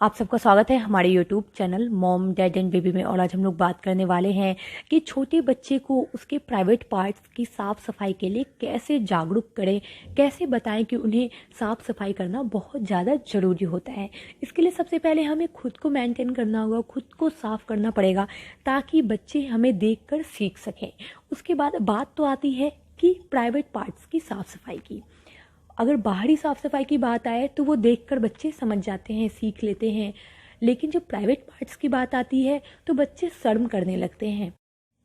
आप सबका स्वागत है हमारे YouTube channel mom dad and baby में। और आज हम लोग बात करने वाले हैं कि छोटे बच्चे को उसके प्राइवेट पार्ट्स की साफ़ सफाई के लिए कैसे जागरूक करें, कैसे बताएं कि उन्हें साफ़ सफाई करना बहुत ज़्यादा ज़रूरी होता है। इसके लिए सबसे पहले हमें खुद को मेंटेन करना होगा, खुद को साफ़ करना पड़ेगा ताकि बच्चे हमें देख कर सीख सकें। उसके बाद बात तो आती है कि प्राइवेट पार्ट्स की साफ़ सफाई की। अगर बाहरी साफ़ सफाई की बात आए तो वो देखकर बच्चे समझ जाते हैं, सीख लेते हैं, लेकिन जब प्राइवेट पार्ट्स की बात आती है तो बच्चे शर्म करने लगते हैं।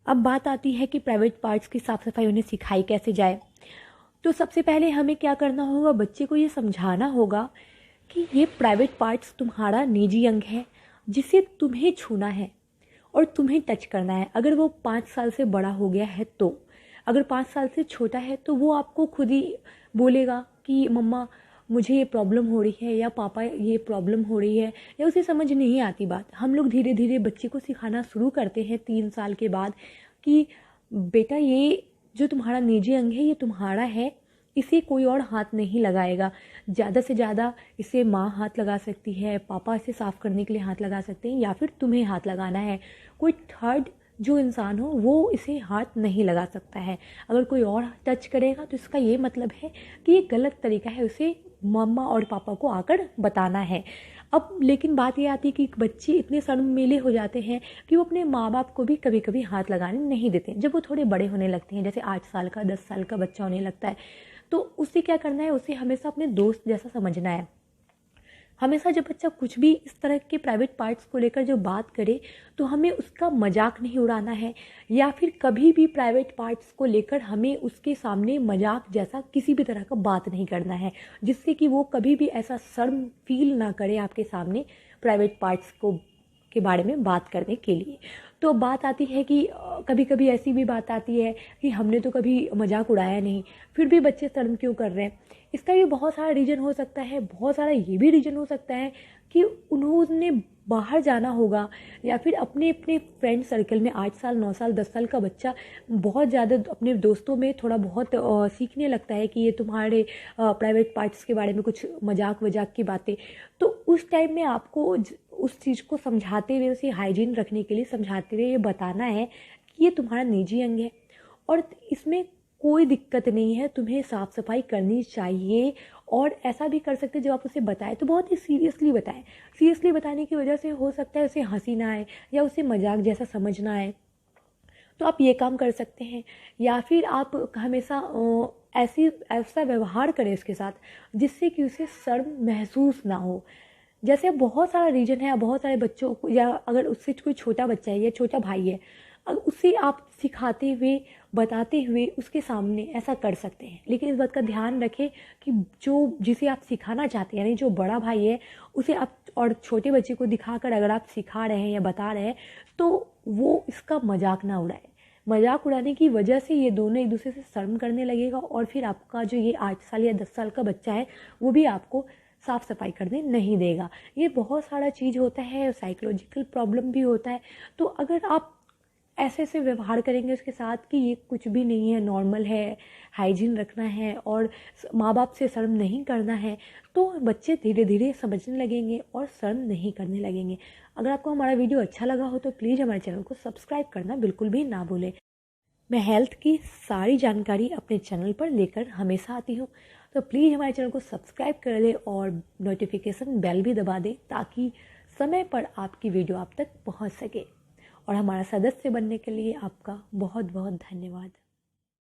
अब बात आती है कि प्राइवेट पार्ट्स की साफ़ सफाई उन्हें सिखाई कैसे जाए। तो सबसे पहले हमें क्या करना होगा, बच्चे को ये समझाना होगा कि ये प्राइवेट पार्ट्स तुम्हारा निजी अंग है जिसे तुम्हें छूना है और तुम्हें टच करना है। अगर वो 5 साल से बड़ा हो गया है तो, अगर 5 साल से छोटा है तो वो आपको खुद ही बोलेगा कि मम्मा मुझे ये प्रॉब्लम हो रही है या पापा ये प्रॉब्लम हो रही है, या उसे समझ नहीं आती बात। हम लोग धीरे धीरे बच्चे को सिखाना शुरू करते हैं 3 साल के बाद कि बेटा ये जो तुम्हारा निजी अंग है ये तुम्हारा है, इसे कोई और हाथ नहीं लगाएगा। ज़्यादा से ज़्यादा इसे माँ हाथ लगा सकती है, पापा इसे साफ़ करने के लिए हाथ लगा सकते हैं, या फिर तुम्हें हाथ लगाना है। कोई थर्ड जो इंसान हो वो इसे हाथ नहीं लगा सकता है। अगर कोई और टच करेगा तो इसका ये मतलब है कि ये गलत तरीका है, उसे मम्मा और पापा को आकर बताना है। अब लेकिन बात ये आती है कि बच्चे इतने शर्मीले हो जाते हैं कि वो अपने माँ बाप को भी कभी कभी हाथ लगाने नहीं देते हैं। जब वो थोड़े बड़े होने लगते हैं, जैसे 8 साल का 10 साल का बच्चा होने लगता है, तो उसे क्या करना है, उसे हमेशा अपने दोस्त जैसा समझना है। हमेशा जब बच्चा कुछ भी इस तरह के प्राइवेट पार्ट्स को लेकर जो बात करे तो हमें उसका मजाक नहीं उड़ाना है, या फिर कभी भी प्राइवेट पार्ट्स को लेकर हमें उसके सामने मजाक जैसा किसी भी तरह का बात नहीं करना है, जिससे कि वो कभी भी ऐसा शर्म फील ना करे आपके सामने प्राइवेट पार्ट्स को के बारे में बात करने के लिए। तो बात आती है कि कभी कभी ऐसी भी बात आती है कि हमने तो कभी मजाक उड़ाया नहीं, फिर भी बच्चे शर्म क्यों कर रहे हैं। इसका भी बहुत सारा रीज़न हो सकता है। बहुत सारा ये भी रीज़न हो सकता है कि उन्होंने बाहर जाना होगा, या फिर अपने अपने फ्रेंड सर्कल में 8 साल 9 साल 10 साल का बच्चा बहुत ज़्यादा अपने दोस्तों में थोड़ा बहुत सीखने लगता है कि ये तुम्हारे प्राइवेट पार्ट्स के बारे में कुछ मजाक वजाक की बातें। तो उस टाइम में आपको उस चीज़ को समझाते हुए, उसे हाइजीन रखने के लिए समझाते हुए ये बताना है कि ये तुम्हारा निजी अंग है और इसमें कोई दिक्कत नहीं है, तुम्हें साफ़ सफाई करनी चाहिए। और ऐसा भी कर सकते हैं, जब आप उसे बताएं तो बहुत ही सीरियसली बताएं। सीरियसली बताने की वजह से हो सकता है उसे हंसी ना आए या उसे मजाक जैसा समझना आए, तो आप ये काम कर सकते हैं। या फिर आप हमेशा ऐसा व्यवहार करें उसके साथ जिससे कि उसे शर्म महसूस ना हो। जैसे बहुत सारा रीजन है, बहुत सारे बच्चों को, या अगर उससे कोई छोटा बच्चा है या छोटा भाई है, उसे आप सिखाते हुए बताते हुए उसके सामने ऐसा कर सकते हैं। लेकिन इस बात का ध्यान रखें कि जो जिसे आप सिखाना चाहते हैं, यानी जो बड़ा भाई है, उसे आप और छोटे बच्चे को दिखाकर अगर आप सिखा रहे हैं या बता रहे हैं तो वो इसका मजाक ना उड़ाए। मजाक उड़ाने की वजह से ये दोनों एक दूसरे से शर्म करने लगेगा और फिर आपका जो ये 8 साल या 10 साल का बच्चा है वो भी आपको साफ़ सफाई करने नहीं देगा। ये बहुत सारा चीज़ होता है, साइकोलॉजिकल प्रॉब्लम भी होता है। तो अगर आप ऐसे ऐसे व्यवहार करेंगे उसके साथ कि ये कुछ भी नहीं है, नॉर्मल है, हाइजीन रखना है और माँ बाप से शर्म नहीं करना है, तो बच्चे धीरे धीरे समझने लगेंगे और शर्म नहीं करने लगेंगे। अगर आपको हमारा वीडियो अच्छा लगा हो तो प्लीज़ हमारे चैनल को सब्सक्राइब करना बिल्कुल भी ना भूलें। मैं हेल्थ की सारी जानकारी अपने चैनल पर लेकर हमेशा आती हूँ, तो प्लीज़ हमारे चैनल को सब्सक्राइब कर दें और नोटिफिकेशन बेल भी दबा दें ताकि समय पर आपकी वीडियो आप तक पहुँच सके। और हमारा सदस्य बनने के लिए आपका बहुत बहुत धन्यवाद।